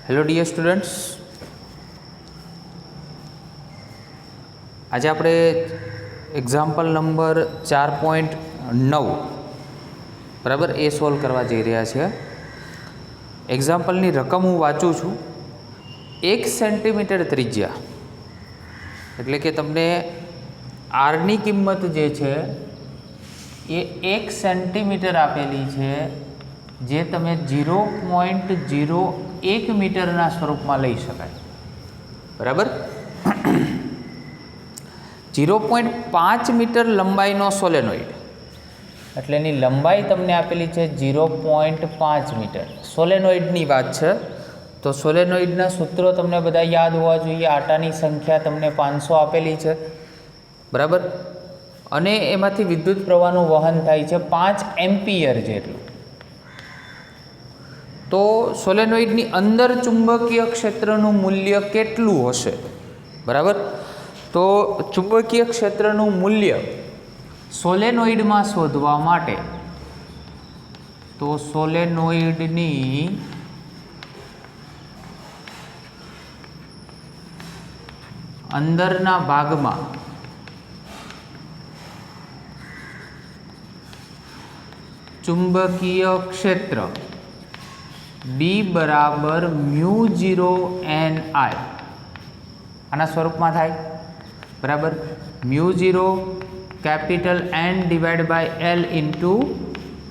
Hello dear students, આજે આપણે example number 4.9 બરાબર એ સોલ્વ કરવા જઈ રહ્યા છીએ. એક્ઝામ્પલની રકમ હું વાંચું છું. 1 સેન્ટીમીટર ત્રિજ્યા એટલે કે તમને આરની કિંમત જે છે એ 1 સેન્ટીમીટર આપેલી છે, જે તમે 0.01 મીટરના સ્વરૂપમાં લઈ શકાય. બરાબર. 0.5 મીટર લંબાઈનો સોલેનોઇડ એટલે એની લંબાઈ તમને આપેલી છે 0.5 મીટર. સોલેનોઇડની વાત છે તો સોલેનોઇડના સૂત્રો તમને બધા યાદ હોવા જોઈએ. આટાની સંખ્યા તમને 500 આપેલી છે. બરાબર. અને એમાંથી વિદ્યુત પ્રવાહનું વહન થાય છે 5 એમ્પિયર જેટલું. તો સોલેનોઇડની અંદર ચુંબકીય ક્ષેત્રનું મૂલ્ય કેટલું હશે? બરાબર. તો ચુંબકીય ક્ષેત્રનું મૂલ્ય સોલેનોઇડમાં શોધવા માટે તો સોલેનોઇડની અંદરના ભાગમાં ચુંબકીય ક્ષેત્ર B બરાબર μ0 ni આના સ્વરૂપમાં થાય. બરાબર. μ0 capital N divide by L into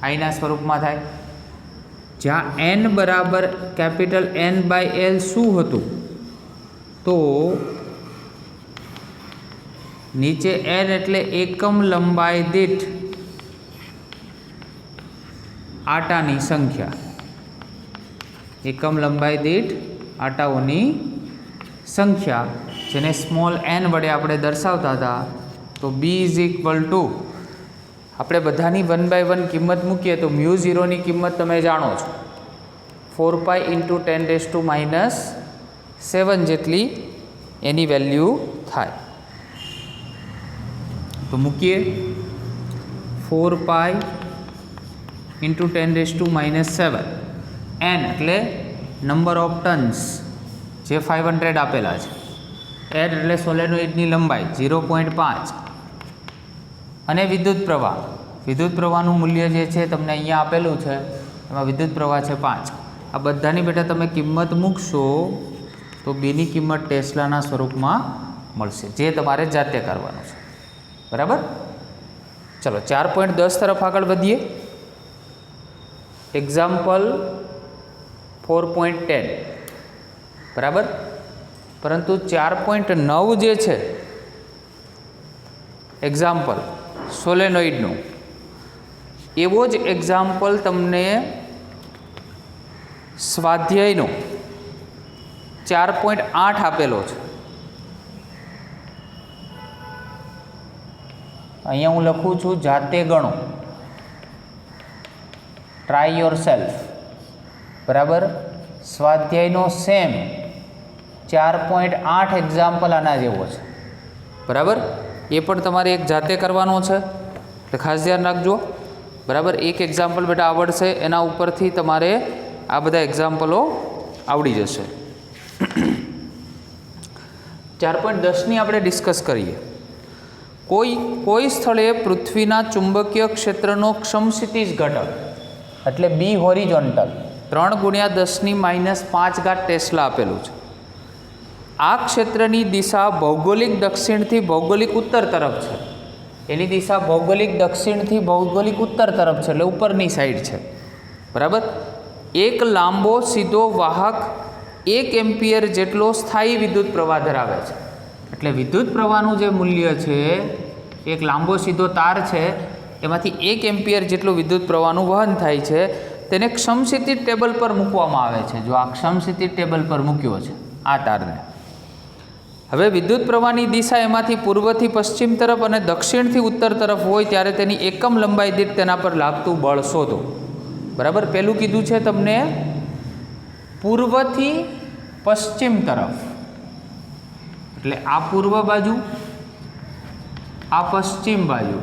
આઈના સ્વરૂપમાં થાય. જ્યાં N બરાબર કેપિટલ N બાય L શું હતું? તો નીચે N એટલે એકમ લંબાઈ દીઠ આટાની સંખ્યા. એકમ લંબાઈ દીઠ આટાઓની સંખ્યા, જેને સ્મોલ n વડે આપણે દર્શાવતા હતા. તો B ઇઝ ઇક્વલ ટુ આપણે બધાની 1/1 કિંમત મૂકીએ તો μ0ની કિંમત તમે જાણો છો, 4 પાઈ ઇન્ટુ 10⁻⁷ જેટલી એની વેલ્યુ થાય. તો મૂકીએ 4 પાઈ ઇન્ટુ 10⁻⁷. n એટલે નંબર ઓફ ટન્સ જે 500 આપેલા છે. n એટલે સોલેનોઇડની લંબાઈ 0.5 અને વિદ્યુત પ્રવાહનું મૂલ્ય જે છે તમને અહીંયા આપેલું છે, એમાં વિદ્યુત પ્રવાહ છે 5. આ બધાની બેટા તમે કિંમત મૂકશો તો બેની કિંમત ટેસ્લાના સ્વરૂપમાં મળશે, જે તમારે જાતે કરવાનું છે. બરાબર. ચલો 4.10 તરફ આગળ વધીએ. એક્ઝામ્પલ 4.10. બરાબર. પરંતુ 4.9 જે છે એક્ઝામ્પલ સોલેનોઇડનું, એવો જ એક્ઝામ્પલ તમને સ્વાધ્યાયનો 4.8 આપેલો છે. અહીંયા હું લખું છું જાતે ગણો, ટ્રાય યોર સેલ્ફ. બરાબર. સ્વાધ્યાયનો સેમ 4.8 એક્ઝામ્પલ આના જેવો છે. બરાબર. એ પણ તમારે એક જાતે કરવાનો છે, એટલે ખાસ ધ્યાન રાખજો. બરાબર. એક એક્ઝામ્પલ બેટા આવડશે, એના ઉપરથી તમારે આ બધા એક્ઝામ્પલો આવડી જશે. 4.10ની આપણે ડિસ્કસ કરીએ. કોઈ સ્થળે પૃથ્વીના ચુંબકીય ક્ષેત્રનો સમક્ષિતિજ ઘટક એટલે B હોરિઝોન્ટલ 3×10⁻⁵ ટેસ્લા આપેલું છે. આ ક્ષેત્રની દિશા ભૌગોલિક દક્ષિણથી ભૌગોલિક ઉત્તર તરફ છે. એની દિશા ભૌગોલિક દક્ષિણથી ભૌગોલિક ઉત્તર તરફ છે, એટલે ઉપરની સાઈડ છે. બરાબર. એક લાંબો સીધો વાહક 1 એમ્પિયર જેટલો સ્થાયી વિદ્યુત પ્રવાહ ધરાવે છે. એટલે વિદ્યુત પ્રવાહનું જે મૂલ્ય છે, એક લાંબો સીધો તાર છે, એમાંથી 1 એમ્પિયર જેટલું વિદ્યુત પ્રવાહનું વહન થાય છે. તેને સમક્ષિતિજ ટેબલ પર મૂકવામાં આવે છે. જો આ સમક્ષિતિજ ટેબલ પર મૂક્યો છે આ તારને. હવે વિદ્યુત પ્રવાહની દિશા એમાંથી પૂર્વથી પશ્ચિમ તરફ અને દક્ષિણથી ઉત્તર તરફ હોય ત્યારે તેની એકમ લંબાઈ દીઠ તેના પર લાગતું બળ શોધો. બરાબર. પહેલું કીધું છે તમને પૂર્વથી પશ્ચિમ તરફ, એટલે આ પૂર્વ બાજુ, આ પશ્ચિમ બાજુ,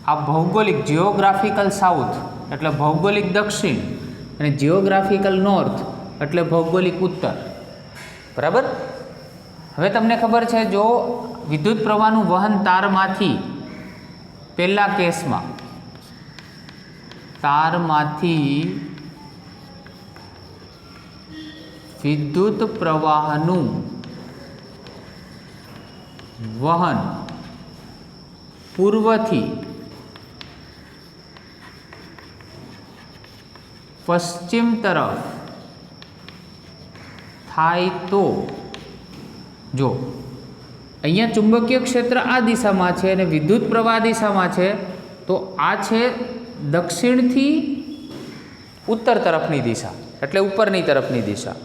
આ ભૌગોલિક જિયોગ્રાફિકલ સાઉથ એટલે ભૌગોલિક દક્ષિણ, અને જિયોગ્રાફિકલ નોર્થ એટલે ભૌગોલિક ઉત્તર, બરાબર। હવે તમને ખબર છે, જો વિદ્યુત પ્રવાહનું વહન તારમાંથી પહેલા કેસમાં તારમાંથી વિદ્યુત પ્રવાહનું વહન પૂર્વથી પશ્ચિમ તરફ થાય તો જો અહીંયા ચુંબકીય ક્ષેત્ર આ દિશામાં છે અને વિદ્યુત પ્રવાહ દિશામાં છે, તો આ છે દક્ષિણથી ઉત્તર તરફની દિશા, એટલે ઉપરની તરફની દિશા,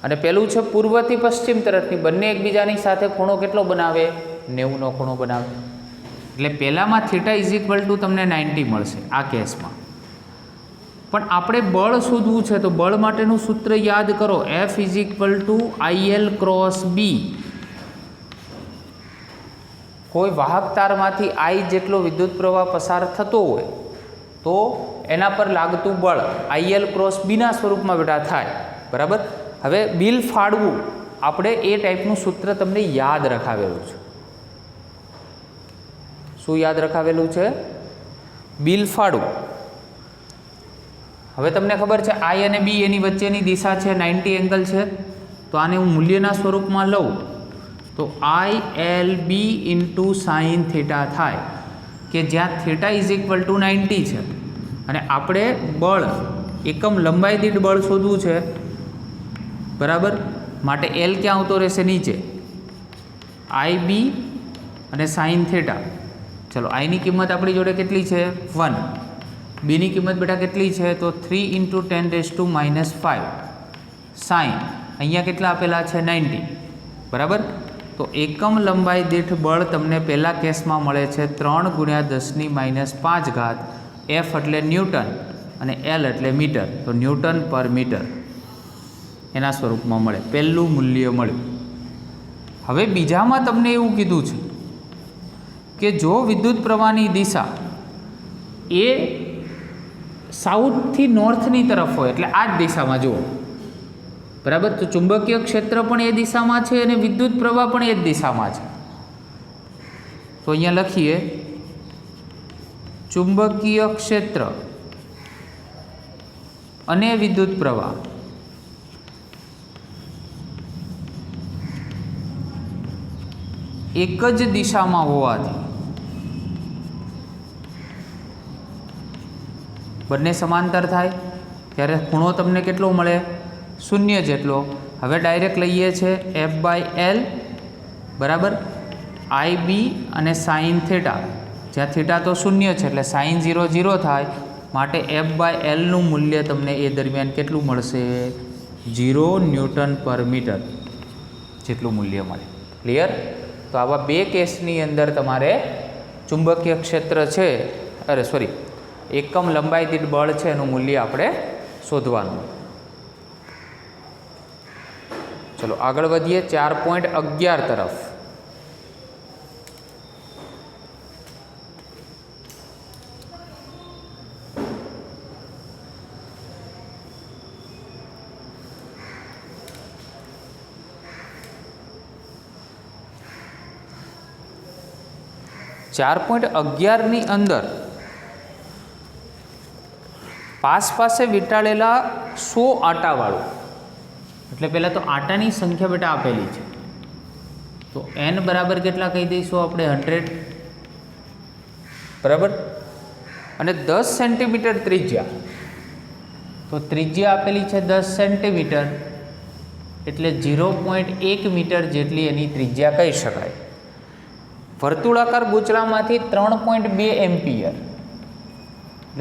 અને પેલું છે પૂર્વથી પશ્ચિમ તરફની। બંને એકબીજાની સાથે ખૂણો કેટલો બનાવે? 90નો ખૂણો બનાવે। એટલે પહેલામાં થીટા = તમને 90 મળશે આ કેસમાં। પણ આપણે બળ શોધવું છે, તો બળ માટેનું સૂત્ર યાદ કરો, F = IL × B। કોઈ વાહક તારમાંથી I જેટલો વિદ્યુત પ્રવાહ પસાર થતો હોય તો એના પર લાગતું બળ IL × B ના સ્વરૂપમાં બેટા થાય, બરાબર। હવે બિલ ફાળવું, આપણે એ ટાઈપનું સૂત્ર તમને યાદ રખાવેલું છે। શું યાદ રખાવેલું છે? બિલ ફાળવું। હવે તમને ખબર છે I અને B એની વચ્ચેની દિશા છે 90 એંગલ છે, તો આને હું મૂલ્યના સ્વરૂપમાં લઉં તો ILB × sin θ થાય, કે જ્યાં θ = 90 છે અને આપણે બળ એકમ લંબાઈ દીઠ બળ શોધવું છે, બરાબર। માટે L ક્યાં આવતો રહેશે? નીચે, IB અને sin θ। ચલો, I ની કિંમત આપણી જોડે કેટલી છે? 1। B ની કિંમત બેટા કેટલી છે? તો 3 × 10⁻⁵ sin, અહીંયા કેટલા આપેલા છે? 90, બરાબર। તો એકમ લંબાઈ દીઠ બળ તમને પહેલા કેસમાં મળે છે 3 × 10⁻5, F એટલે ન્યૂટન અને L એટલે મીટર, તો Nm/m એના સ્વરૂપમાં મળે, પહેલું મૂલ્ય મળ્યું। હવે બીજામાં તમને એવું કીધું છે કે જો વિદ્યુત પ્રવાહની દિશા એ સાઉથથી નોર્થની તરફ હોય, એટલે આ જ દિશામાં જુઓ, બરાબર। તો ચુંબકીય ક્ષેત્ર પણ એ દિશામાં છે અને વિદ્યુત પ્રવાહ પણ એ જ દિશામાં છે। તો અહીંયા લખીએ, ચુંબકીય ક્ષેત્ર અને વિદ્યુત પ્રવાહ એક જ દિશામાં હોવાથી બંને સમાંતર થાય ત્યારે ખૂણો તમને કેટલો મળે? 0 જેટલો। હવે ડાયરેક્ટ લઈએ છે F/L, બરાબર, IB અને sin θ, જ્યાં θ તો 0 છે એટલે sin 0 0 થાય, માટે F/L નું મૂલ્ય તમને એ દરમિયાન કેટલું મળશે? 0 Nm/m જેટલું મૂલ્ય મળે। ક્લિયર? તો આવા બે કેસની અંદર તમારે ચુંબકીય ક્ષેત્ર છે, એકમ લંબાઈ દીઠ બળ છે એનું મૂલ્ય આપણે શોધવાનું। ચલો આગળ વધીએ 4.11 તરફ। ની અંદર પાસે વીંટાળેલા 100 આટાવાળું, એટલે પહેલાં તો આટાની સંખ્યા બેટા આપેલી છે, તો n બરાબર કેટલા કહી દઈશું આપણે? 100, બરાબર। અને 10 સેન્ટીમીટર ત્રિજ્યા, તો ત્રિજ્યા આપેલી છે 10 સેન્ટીમીટર, એટલે 0.1 મીટર જેટલી એની ત્રિજ્યા કહી શકાય। વર્તુળાકાર ગૂંચળામાંથી 3.2 એમ્પિયર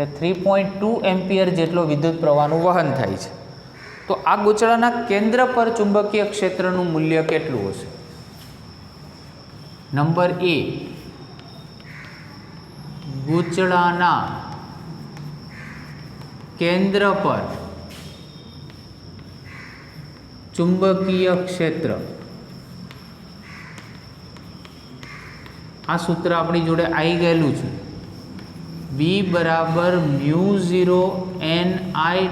એટલે 3.2 એમ્પિયર જેટલો વિદ્યુત પ્રવાહનું વહન થાય છે। તો આ ગૂંચળાના કેન્દ્ર પર ચુંબકીય ક્ષેત્રનું મૂલ્ય કેટલું હશે? નંબર A, ગૂંચળાના કેન્દ્ર પર ચુંબકીય ક્ષેત્ર, આ સૂત્ર આપણી જોડે આવી ગયેલું છે, B = μ0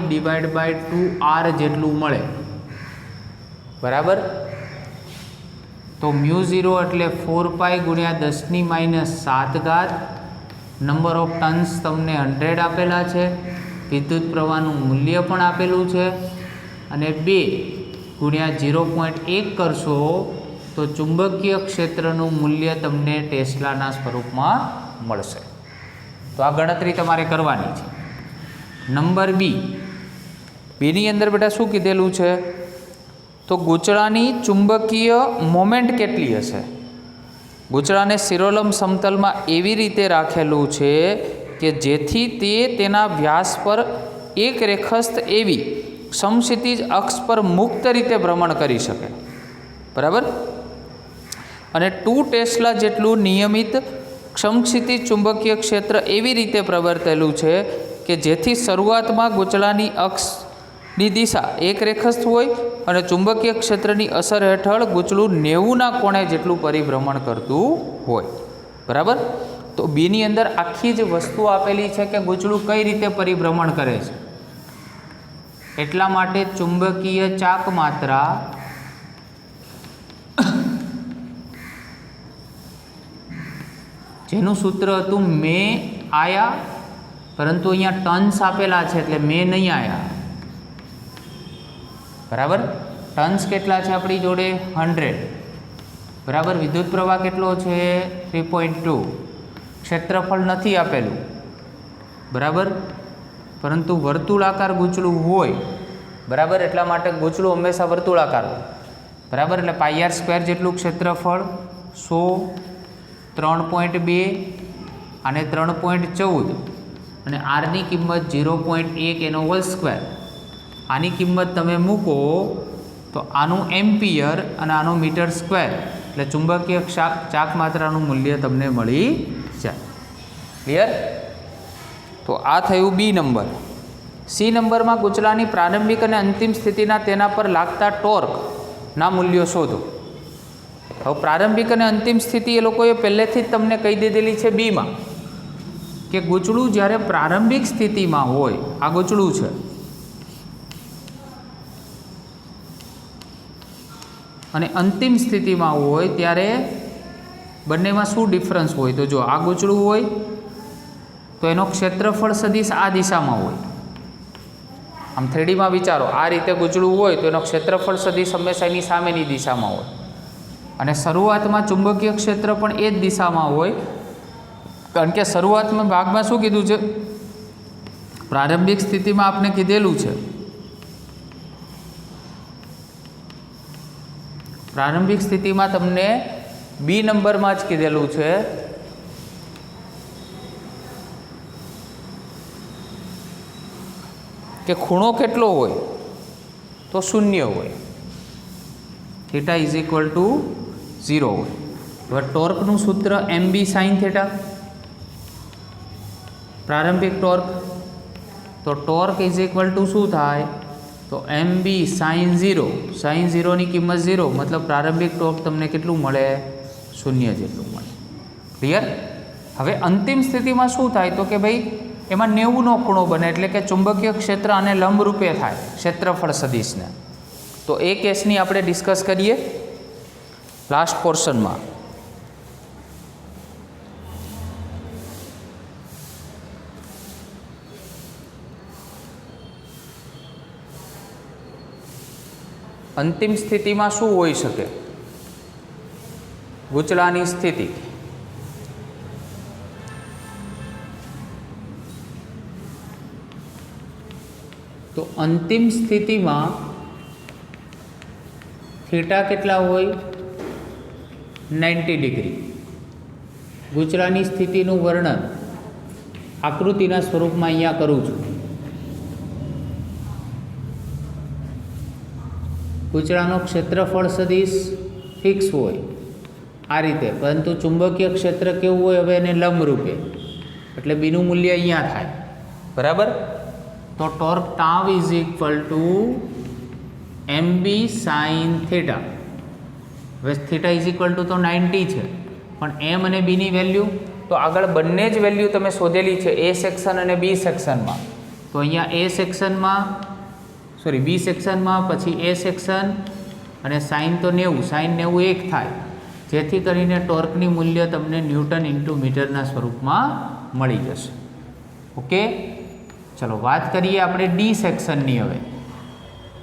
Ni/2R જેટલું મળે। બરાબર. તો μ0 એટલે 4π ગુણ્યા 10⁻⁷ નંબર ઓફ ટન્સ તમને 100 આપેલા છે, વિદ્યુત પ્રવાહનું મૂલ્ય પણ આપેલું છે, અને 2 ગુણ્યા 0.1 કરશો તો ચુંબકીય ક્ષેત્રનું મૂલ્ય તમને ટેસ્લાના સ્વરૂપમાં મળશે. તો આ ગણતરી તમારે કરવાની છે. નંબર બીની અંદર બેટા શું કીધેલું છે? તો ગૂંચળાની ચુંબકીય મોમેન્ટ કેટલી હશે? ગૂંચળાને શિરોલંબ સમતલમાં એવી રીતે રાખેલું છે કે જેથી તે તેના વ્યાસ પર એક રેખસ્થ એવી સમક્ષિતિજ અક્ષ પર મુક્ત રીતે ભ્રમણ કરી શકે. બરાબર. અને 2 ટેસ્લા જેટલું નિયમિત સમક્ષિતિજ ચુંબકીય ક્ષેત્ર એવી રીતે પ્રવર્તેલું છે કે જેથી શરૂઆતમાં ગૂંચળાની અક્ષની દિશા એક રેખસ્થ હોય અને ચુંબકીય ક્ષેત્રની અસર હેઠળ ગૂંચળું 90ના કોણે જેટલું પરિભ્રમણ કરતું હોય. બરાબર. તો બીની અંદર આખી જ વસ્તુ આપેલી છે કે ગૂંચળું કઈ રીતે પરિભ્રમણ કરે છે. એટલા માટે ચુંબકીય ચાક માત્રા જેનું સૂત્ર હતું મે આયા, પરંતુ અહીંયા ટન્સ આપેલા છે એટલે મે નહીં આયા. બરાબર. ટન્સ કેટલા છે આપણી જોડે? 100. બરાબર. વિદ્યુત પ્રવાહ કેટલો છે? 3.2. ક્ષેત્રફળ નથી આપેલું. બરાબર. પરંતુ વર્તુળાકાર ગૂંચળું હોય. બરાબર. એટલા માટે ગૂંચળું હંમેશા વર્તુળાકાર હોય. બરાબર. એટલે πr² જેટલું ક્ષેત્રફળ 100, 3.2 અને 3.14 અને આરની કિંમત 0.1 એનો હોલ સ્ક્વેર. આની કિંમત તમે મૂકો તો આનું એમ્પિયર અને આનું મીટર સ્ક્વેર, એટલે ચુંબકીય ચાક માત્રાનું મૂલ્ય તમને મળી જાય. ક્લિયર? તો આ થયું બી નંબર. સી નંબરમાં ગૂંચળાની પ્રારંભિક અને અંતિમ સ્થિતિના તેના પર લાગતા ટોર્કના મૂલ્યો શોધો. હવે પ્રારંભિક અને અંતિમ સ્થિતિ એ લોકોએ પહેલેથી જ તમને કહી દીધેલી છે બીમાં, કે ગૂંચળું જ્યારે પ્રારંભિક સ્થિતિમાં હોય, આ ગૂંચળું છે, અને અંતિમ સ્થિતિમાં હોય ત્યારે બંનેમાં શું ડિફરન્સ હોય? તો જો આ ગૂંચળું હોય તો એનો ક્ષેત્રફળ સદિશ આ દિશામાં હોય. આમ 3Dમાં વિચારો, આ રીતે ગૂંચળું હોય તો એનો ક્ષેત્રફળ સદિશ હંમેશા એની સામેની દિશામાં હોય, અને શરૂઆતમાં ચુંબકીય ક્ષેત્ર પણ એ જ દિશામાં હોય. કારણ કે શરૂઆતમાં ભાગમાં શું કીધું છે? પ્રારંભિક સ્થિતિમાં આપણે કીધેલું છે, પ્રારંભિક સ્થિતિમાં તમને બી નંબરમાં જ કીધેલું છે કે ખૂણો કેટલો હોય? તો 0 હોય. થીટા ઇઝ ઇક્વલ ટુ 0 હોય. હવે ટોર્કનું સૂત્ર mb sin થીટા, પ્રારંભિક ટોર્ક. તો ટોર્ક ઇઝ ઇક્વલ ટુ શું થાય? તો mb sin 0. sin 0ની કિંમત 0, મતલબ પ્રારંભિક ટોર્ક તમને કેટલું મળે? 0 જેટલું મળે. ક્લિયર? હવે અંતિમ સ્થિતિમાં શું થાય? તો કે ભાઈ એમાં 90નો ખૂણો બને, એટલે કે ચુંબકીય ક્ષેત્ર આને લંબરૂપે થાય ક્ષેત્રફળ સદિશને. તો એ કેસની આપણે ડિસ્કસ કરીએ લાસ્ટ પોર્શનમાં. અંતિમ સ્થિતિમાં શું હોઈ શકે? ગૂંચળાની સ્થિતિ. તો અંતિમ સ્થિતિમાં થીટા કેટલા હોય? 90 ડિગ્રી. ગૂંચળાની સ્થિતિનું વર્ણન આકૃતિના સ્વરૂપમાં અહીંયા કરું છું. ગૂંચળાનો ક્ષેત્રફળ સદિશ ફિક્સ હોય આ રીતે, પરંતુ ચુંબકીય ક્ષેત્ર કેવું હોય? હવે એને લંબરૂપે, એટલે બીનું મૂલ્ય અહીંયા થાય. બરાબર. તો torque tau is equal two mb sin theta. હવે થીટા ઇઝ ઇક્વલ ટુ તો 90 છે, પણ એમ અને બીની વેલ્યુ તો આગળ બંને જ વેલ્યુ તમે શોધેલી છે એ સેક્શન અને બી સેક્શનમાં. તો અહીંયા એ સેક્શનમાં બી સેક્શનમાં, પછી એ સેક્શન, અને સાઇન તો 90, સાઇન 90 1 થાય, જેથી કરીને ટોર્કની મૂલ્ય તમને ન્યૂટન ઇન્ટુ મીટરના સ્વરૂપમાં મળી જશે. ઓકે, ચલો વાત કરીએ આપણે ડી સેક્શનની હવે.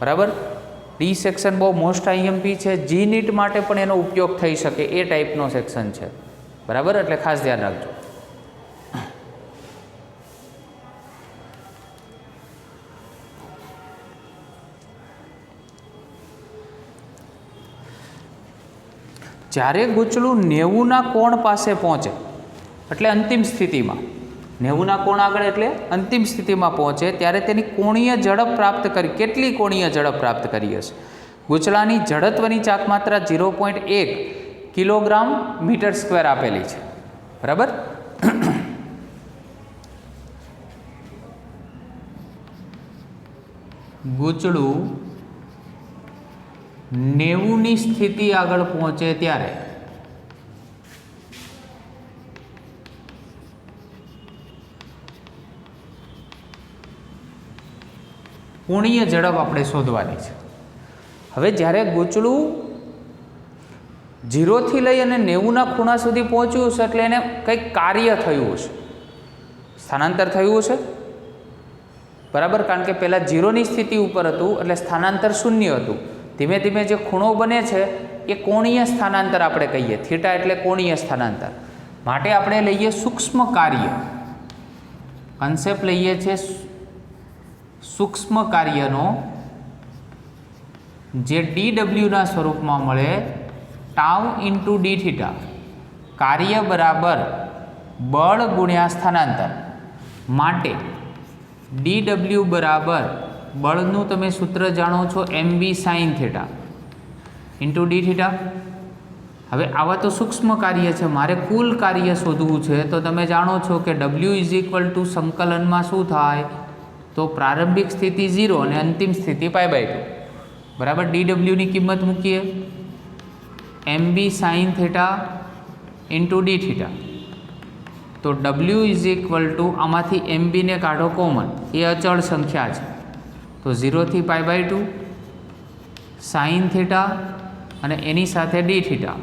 બરાબર, ડી સેક્શન બહુ મોસ્ટ આઈએમપી છે, જી નીટ માટે પણ એનો ઉપયોગ થઈ શકે એ ટાઈપનો સેક્શન છે. બરાબર, એટલે ખાસ ધ્યાન રાખજો. જ્યારે ગૂંચળું 90ના કોણ પાસે પહોંચે એટલે અંતિમ સ્થિતિમાં, 90ના કોણ આગળ એટલે અંતિમ સ્થિતિમાં પહોંચે ત્યારે તેની કોણીય ઝડપ પ્રાપ્ત કરી. કેટલી કોણીય ઝડપ પ્રાપ્ત કરી હશે? ગૂંચળાની જડત્વની ચાકમાત્રા 0.1 કિલોગ્રામ મીટર સ્ક્વેર આપેલી છે. બરાબર, ગૂંચળું 90ની સ્થિતિ આગળ પહોંચે ત્યારે કોણીય ઝડપ આપણે શોધવાની છે. હવે જ્યારે ગૂંચળું 0થી લઈ અને 90ના ખૂણા સુધી પહોંચ્યું હશે એટલે એને કંઈક કાર્ય થયું હશે, સ્થાનાંતર થયું હશે. બરાબર, કારણ કે પહેલાં 0ની સ્થિતિ ઉપર હતું એટલે સ્થાનાંતર 0 હતું. ધીમે ધીમે જે ખૂણો બને છે એ કોણીય સ્થાનાંતર આપણે કહીએ. થીટા એટલે કોણીય સ્થાનાંતર. માટે આપણે લઈએ સૂક્ષ્મ કાર્ય, કન્સેપ્ટ લઈએ છીએ સૂક્ષ્મ કાર્યનો, જે dWના સ્વરૂપમાં મળે, ટાઉ ઇન્ટુ ડી થીટા. કાર્ય બરાબર બળ ગુણ્યા સ્થાનાંતર. માટે dW બરાબર બળનું તમે સૂત્ર જાણો છો mb sine theta into D theta. હવે આવા તો સૂક્ષ્મ કાર્ય છે, મારે કુલ કાર્ય શોધવું છે તો તમે જાણો છો કે W ઇઝ ઇક્વલ ટુ સંકલનમાં શું થાય, તો પ્રારંભિક સ્થિતિ 0 અને અંતિમ સ્થિતિ π/2. બરાબર, dWની કિંમત મૂકીએ mb sine theta into D theta. તો W ઇઝ ઇક્વલ ટુ આમાંથી mb ને કાઢો કોમન, એ અચળ સંખ્યા છે, તો 0થી π/2 સાઇન થીટા અને એની સાથે ડી થીટા.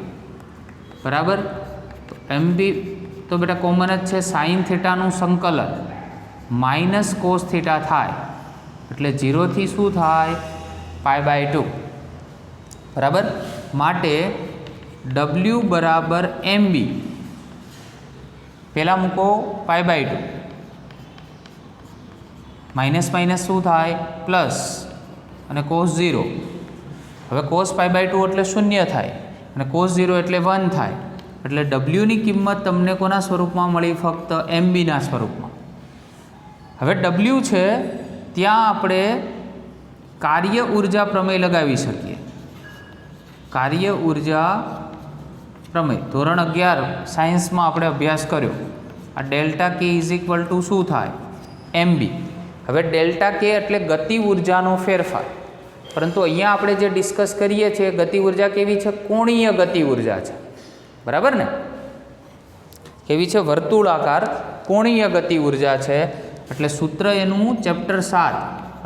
બરાબર, તો mb તો બેટા કોમન જ છે, સાઇન થીટાનું સંકલન માઇનસ કોસ થીટા થાય એટલે 0થી શું થાય π/2. બરાબર, માટે W બરાબર mb, પહેલાં મૂકો π/2, માઇનસ માઇનસ શું થાય પ્લસ અને કોસ 0. હવે કોસ π/2 એટલે 0 થાય અને કોસ 0 એટલે 1 થાય. એટલે Wની કિંમત તમને કોના સ્વરૂપમાં મળી? ફક્ત mb ના સ્વરૂપમાં. હવે W છે ત્યાં આપણે કાર્ય ઉર્જા પ્રમેય લગાવી શકીએ. કાર્ય ઉર્જા પ્રમેય ધોરણ 11 સાયન્સમાં આપણે અભ્યાસ કર્યો. આ ડેલ્ટા કે ઇઝ ઇક્વલ ટુ શું થાય? mb. હવે ડેલ્ટા કે એટલે ગતિ ઉર્જાનો ફેરફાર, પરંતુ અહીંયા આપણે જે ડિસ્કસ કરીએ છીએ ગતિ ઉર્જા કેવી છે? કોણીય ગતિ ઉર્જા છે. બરાબર ને? કેવી છે? વર્તુળાકાર કોણીય ગતિ ઉર્જા છે. એટલે સૂત્ર એનું ચેપ્ટર 7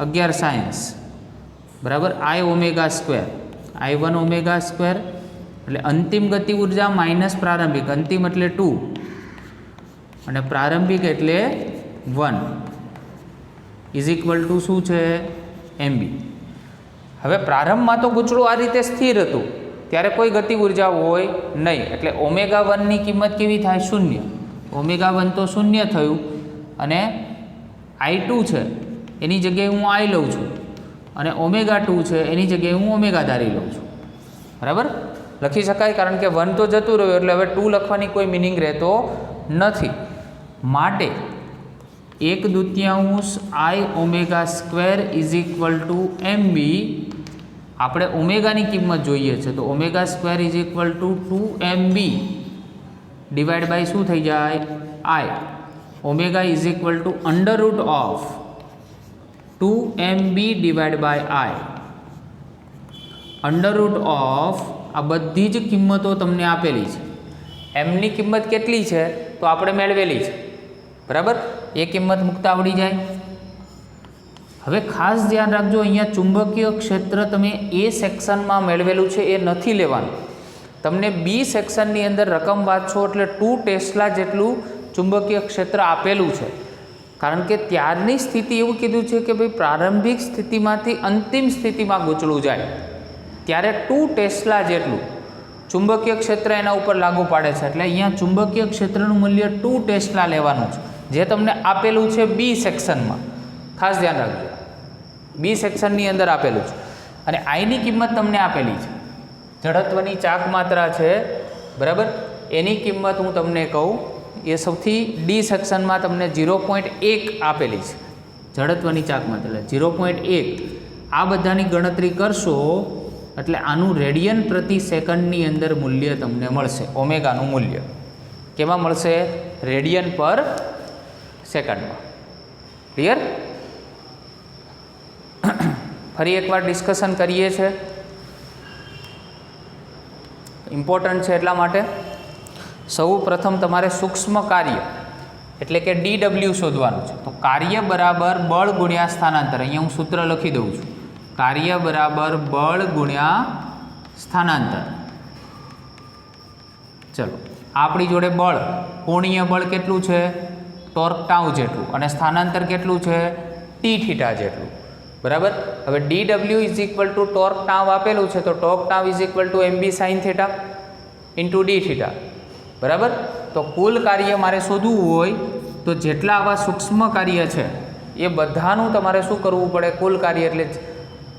11 સાયન્સ. બરાબર, I⍵², I1 ω², એટલે અંતિમ ગતિ ઉર્જા માઇનસ પ્રારંભિક, અંતિમ એટલે 2 અને પ્રારંભિક એટલે 1 ઇઝ ઇક્વલ ટુ શું છે? mb. હવે પ્રારંભમાં તો ગૂંચળું આ રીતે સ્થિર હતું ત્યારે કોઈ ગતિ ઉર્જા હોય નહીં, એટલે ω1ની કિંમત કેવી થાય? 0. ω1 તો 0 થયું અને I2 છે એની જગ્યાએ હું I લઉં છું અને ω2 છે એની જગ્યાએ હું ω ધારી લઉં છું. બરાબર, લખી શકાય, કારણ કે 1 તો જતું રહ્યું એટલે હવે 2 લખવાની કોઈ મિનિંગ રહેતો નથી. માટે 1/2 I⍵² is equal two mb. આપણે ઓમેગાની કિંમત જોઈએ છે તો ω² is equal to 2mb divide by શું થઈ જાય? I. Omega is equal to √2mb divide by I. √ આ બધી જ કિંમતો તમને આપેલી છે. એમની કિંમત કેટલી છે તો આપણે મેળવેલી છે. બરાબર, એ કિંમત મૂકતા આવડી જાય. હવે ખાસ ધ્યાન રાખજો, અહીંયા ચુંબકીય ક્ષેત્ર તમે એ સેક્શનમાં મેળવેલું છે એ નથી લેવાનું. તમને બી સેક્શનની અંદર રકમ વાંચશો એટલે 2 ટેસ્લા જેટલું ચુંબકીય ક્ષેત્ર આપેલું છે. કારણ કે ત્યારની સ્થિતિ એવું કીધું છે કે ભાઈ પ્રારંભિક સ્થિતિમાંથી અંતિમ સ્થિતિમાં ગૂંચળું જાય ત્યારે 2 ટેસ્લા જેટલું ચુંબકીય ક્ષેત્ર એના ઉપર લાગુ પાડે છે. એટલે અહીંયા ચુંબકીય ક્ષેત્રનું મૂલ્ય 2 ટેસ્લા લેવાનું છે, જે તમને આપેલું છે બી સેક્શનમાં. ખાસ ધ્યાન રાખજો, બી સેક્શનની અંદર આપેલું છે. અને આઈની કિંમત તમને આપેલી છે, જડત્વની ચાક માત્રા છે, બરાબર, એની કિંમત હું તમને કહું, એ સૌથી ડી સેક્શનમાં તમને 0.1 આપેલી છે, જડત્વની ચાક માત્રા 0.1. આ બધાની ગણતરી કરશો એટલે આનું રેડિયન પ્રતિ સેકન્ડની અંદર મૂલ્ય તમને મળશે. ઓમેગાનું મૂલ્ય કેમાં મળશે? રેડિયન પર સેકન્ડમાં. ક્લિયર? ફરી એકવાર ડિસ્કશન કરીએ છીએ, ઇમ્પોર્ટન્ટ છે એટલા માટે. સૌ પ્રથમ તમારે સૂક્ષ્મ કાર્ય એટલે કે DW શોધવાનું છે. તો કાર્ય બરાબર બળ ગુણ્યા સ્થાનાંતર. અહીંયા હું સૂત્ર લખી દઉં છું, કાર્ય બરાબર બળ ગુણ્યા સ્થાનાંતર. ચલો, આપણી જોડે બળ, કોણીય બળ કેટલું છે? ટોર્ક ટાઉ જેટલું, અને સ્થાનાંતર કેટલું છે? ટી થીટા જેટલું, બરાબર. હવે DW is equal two torque tau આપેલું છે, તો torque tau is equal two MB sine theta into D theta, બરાબર. તો કુલ કાર્ય મારે શોધવું હોય તો જેટલા આવા સૂક્ષ્મ કાર્ય છે એ બધાનું તમારે શું કરવું પડે? કુલ કાર્ય એટલે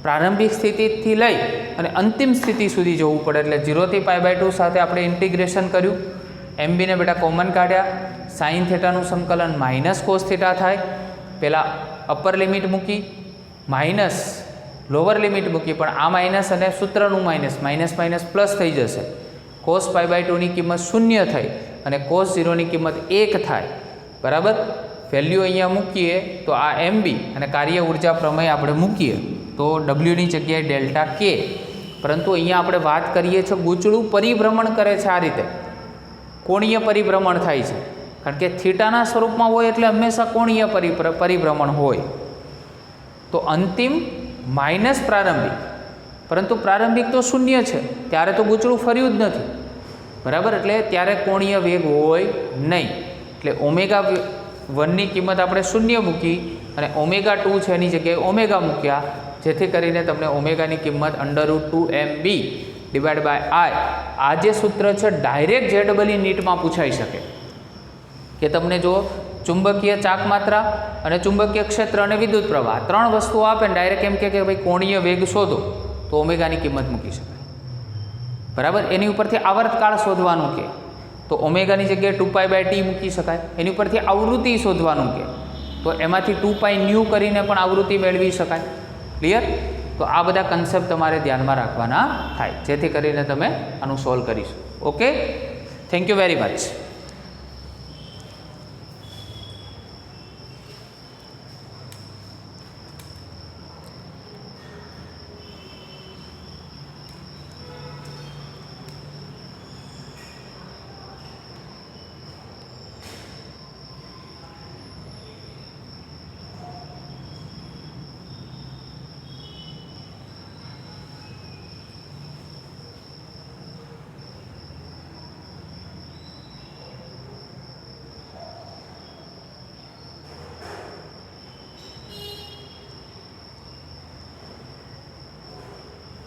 પ્રારંભિક સ્થિતિથી લઈ અને અંતિમ સ્થિતિ સુધી જવું પડે. એટલે 0 થી π/2 સાથે આપણે ઇન્ટિગ્રેશન કર્યું, MBને બેટા કોમન કાઢ્યા, સાઇન થીટાનું સંકલન માઇનસ કોસ થીટા થાય. પહેલાં અપર લિમિટ મૂકી, માઇનસ લોઅર લિમિટ મૂકી, પણ આ માઇનસ અને સૂત્રનું માઇનસ, માઇનસ માઇનસ પ્લસ થઈ જશે. કોસ π/2ની કિંમત 0 થઈ અને કોસ 0ની કિંમત 1 થાય, બરાબર. વેલ્યુ અહીંયા મૂકીએ તો આ MB અને કાર્ય ઉર્જા પ્રમેય આપણે મૂકીએ તો Wની જગ્યાએ ડેલ્ટા K. પરંતુ અહીંયા આપણે વાત કરીએ છીએ ગૂંચળું પરિભ્રમણ કરે છે, આ રીતે કોણીય પરિભ્રમણ થાય છે. કારણ કે થીટાના સ્વરૂપમાં હોય એટલે હંમેશા કોણીય પરિભ્રમણ હોય. તો અંતિમ માઇનસ પ્રારંભિક, પરંતુ પ્રારંભિક તો 0 છે, ત્યારે તો ગૂંચળું ફર્યું જ નથી, બરાબર. એટલે ત્યારે કોણીય વેગ હોય નહીં. એટલે ω1ની કિંમત આપણે 0 મૂકી અને ω2 છે એની જગ્યાએ ઓમેગા મૂક્યા, જેથી કરીને તમને ઓમેગાની કિંમત √2MB / I. આ જે સૂત્ર છે ડાયરેક્ટ ZEE નીટમાં પૂછાઈ શકે કે તમને જો ચુંબકીય ચાક માત્રા અને ચુંબકીય ક્ષેત્ર અને વિદ્યુત પ્રવાહ 3 વસ્તુઓ આપે ને ડાયરેક્ટ એમ કે ભાઈ કોણીય વેગ શોધો, તો ઓમેગાની કિંમત મૂકી શકાય, બરાબર. એની ઉપરથી આવર્તકાળ શોધવાનું કે તો ઓમેગાની જગ્યાએ 2π/T મૂકી શકાય. એની ઉપરથી આવૃત્તિ શોધવાનું કે તો એમાંથી 2π ન્યૂ કરીને પણ આવૃત્તિ મેળવી શકાય. ક્લિયર? તો આ બધા કન્સેપ્ટ તમારે ધ્યાનમાં રાખવાના થાય, જેથી કરીને તમે આનું સોલ્વ કરીશું. Okay, thank you very much.